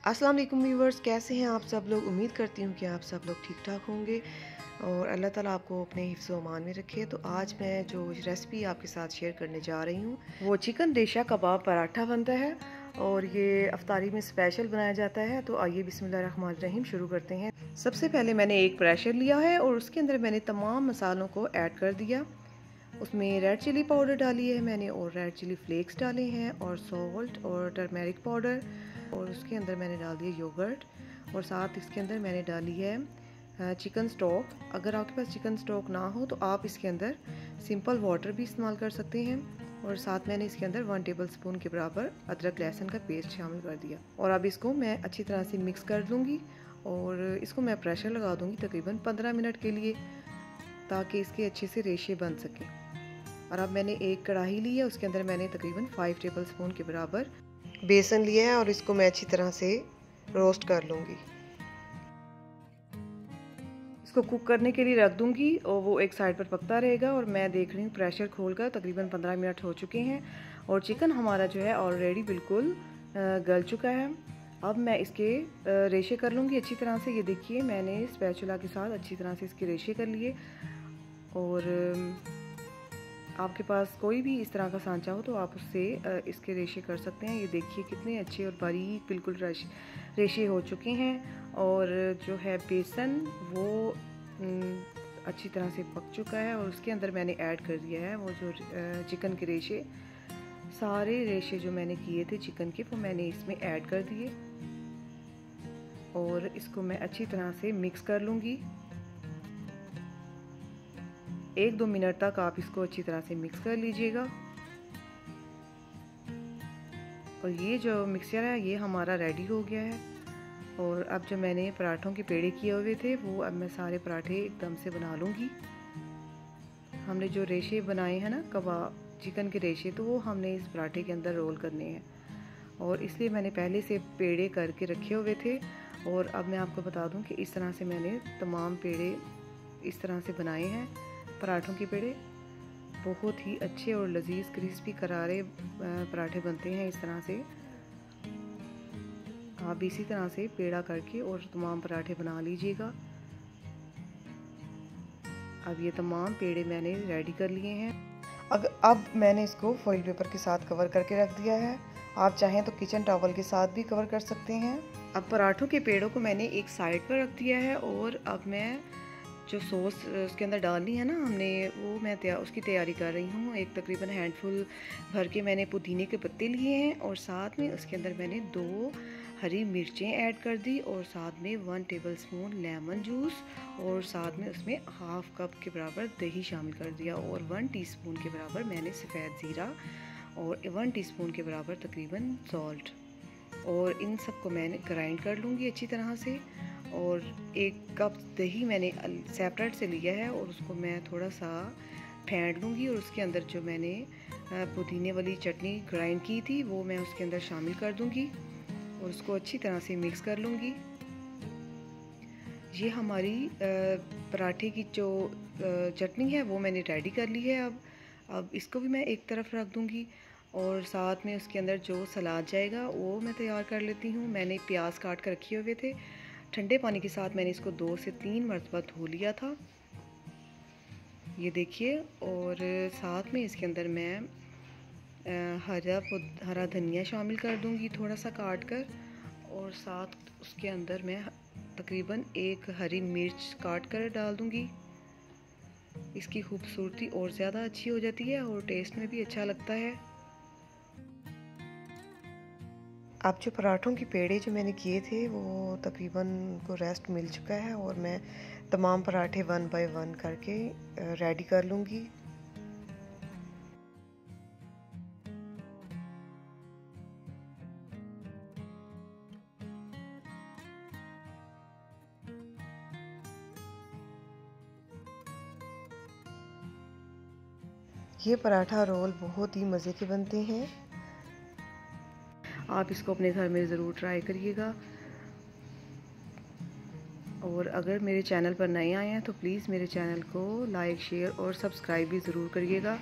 अस्सलाम वालेकुम व्यूवर्स, कैसे हैं आप सब लोग। उम्मीद करती हूँ कि आप सब लोग ठीक ठाक होंगे और अल्लाह ताला आपको अपने हिफ्ज़ व अमान में रखे। तो आज मैं जो रेसिपी आपके साथ शेयर करने जा रही हूँ वो चिकन रेशा कबाब पराठा बनता है और ये अफ्तारी में स्पेशल बनाया जाता है। तो आइए बिस्मिल्लाहिर्रहमानिर्रहीम शुरू करते हैं। सबसे पहले मैंने एक प्रेशर लिया है और उसके अंदर मैंने तमाम मसालों को ऐड कर दिया। उसमें रेड चिली पाउडर डाली है मैंने और रेड चिली फ्लेक्स डाले हैं और सॉल्ट और टर्मेरिक पाउडर, और उसके अंदर मैंने डाल दिया योगर्ट और साथ इसके अंदर मैंने डाली है चिकन स्टॉक। अगर आपके पास चिकन स्टॉक ना हो तो आप इसके अंदर सिंपल वाटर भी इस्तेमाल कर सकते हैं। और साथ मैंने इसके अंदर 1 टेबल स्पून के बराबर अदरक लहसुन का पेस्ट शामिल कर दिया। और अब इसको मैं अच्छी तरह से मिक्स कर दूँगी और इसको मैं प्रेशर लगा दूँगी तकरीबन 15 मिनट के लिए, ताकि इसके अच्छे से रेशे बन सकें। और अब मैंने एक कढ़ाई ली है, उसके अंदर मैंने तकरीबन 5 टेबल स्पून के बराबर बेसन लिया है और इसको मैं अच्छी तरह से रोस्ट कर लूँगी। इसको कुक करने के लिए रख दूँगी और वो एक साइड पर पकता रहेगा। और मैं देख रही हूँ प्रेशर खोलकर तकरीबन 15 मिनट हो चुके हैं और चिकन हमारा जो है ऑलरेडी बिल्कुल गल चुका है। अब मैं इसके रेशे कर लूँगी अच्छी तरह से। ये देखिए मैंने स्पैचुला के साथ अच्छी तरह से इसके रेशे कर लिए। और आपके पास कोई भी इस तरह का सांचा हो तो आप उससे इसके रेशे कर सकते हैं। ये देखिए कितने अच्छे और बारीक बिल्कुल रेशे हो चुके हैं। और जो है बेसन वो अच्छी तरह से पक चुका है और उसके अंदर मैंने ऐड कर दिया है वो जो चिकन के रेशे। सारे रेशे जो मैंने किए थे चिकन के वो मैंने इसमें ऐड कर दिए और इसको मैं अच्छी तरह से मिक्स कर लूँगी। 1-2 मिनट तक आप इसको अच्छी तरह से मिक्स कर लीजिएगा। और ये जो मिक्सचर है ये हमारा रेडी हो गया है। और अब जो मैंने पराठों के पेड़े किए हुए थे वो अब मैं सारे पराठे एकदम से बना लूँगी। हमने जो रेशे बनाए हैं ना कबाब चिकन के रेशे, तो वो हमने इस पराठे के अंदर रोल करने हैं और इसलिए मैंने पहले से पेड़े करके रखे हुए थे। और अब मैं आपको बता दूं कि इस तरह से मैंने तमाम पेड़े इस तरह से बनाए हैं। पराठों के पेड़े बहुत ही अच्छे और लजीज क्रिस्पी करारे पराठे बनते हैं इस तरह से। आप इसी तरह से पेड़ा करके और तमाम पराठे बना लीजिएगा। अब ये तमाम पेड़े मैंने रेडी कर लिए हैं। अब मैंने इसको फॉइल पेपर के साथ कवर करके रख दिया है। आप चाहें तो किचन टॉवल के साथ भी कवर कर सकते हैं। अब पराठों के पेड़ों को मैंने एक साइड पर रख दिया है और अब मैं जो सॉस उसके अंदर डालनी है ना हमने वो मैं उसकी तैयारी कर रही हूँ। एक तकरीबन हैंडफुल भर के मैंने पुदीने के पत्ते लिए हैं और साथ में उसके अंदर मैंने 2 हरी मिर्चें ऐड कर दी और साथ में 1 टेबल स्पून लेमन जूस और साथ में उसमें हाफ कप के बराबर दही शामिल कर दिया और 1 टीस्पून के बराबर मैंने सफ़ेद ज़ीरा और 1 टीस्पून के बराबर तकरीबन सॉल्ट, और इन सब को मैंने ग्राइंड कर लूँगी अच्छी तरह से। और 1 कप दही मैंने सेपरेट से लिया है और उसको मैं थोड़ा सा फेंट लूँगी और उसके अंदर जो मैंने पुदीने वाली चटनी ग्राइंड की थी वो मैं उसके अंदर शामिल कर दूँगी और उसको अच्छी तरह से मिक्स कर लूँगी। ये हमारी पराठे की जो चटनी है वो मैंने रेडी कर ली है। अब इसको भी मैं एक तरफ रख दूँगी और साथ में उसके अंदर जो सलाद जाएगा वो मैं तैयार कर लेती हूँ। मैंने प्याज काट कर रखे हुए थे, ठंडे पानी के साथ मैंने इसको 2 से 3 मरतबा धो लिया था, ये देखिए। और साथ में इसके अंदर मैं हरा धनिया शामिल कर दूंगी थोड़ा सा काट कर, और साथ उसके अंदर मैं तकरीबन 1 हरी मिर्च काट कर डाल दूंगी। इसकी खूबसूरती और ज़्यादा अच्छी हो जाती है और टेस्ट में भी अच्छा लगता है। अब जो पराठों के पेड़े जो मैंने किए थे वो तकरीबन को रेस्ट मिल चुका है और मैं तमाम पराठे 1 बाय 1 करके रेडी कर लूँगी। ये पराठा रोल बहुत ही मज़े के बनते हैं। आप इसको अपने घर में ज़रूर ट्राई करिएगा। और अगर मेरे चैनल पर नए आए हैं तो प्लीज़ मेरे चैनल को लाइक शेयर और सब्सक्राइब भी ज़रूर करिएगा।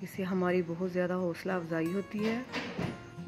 इससे हमारी बहुत ज़्यादा हौसला अफजाई होती है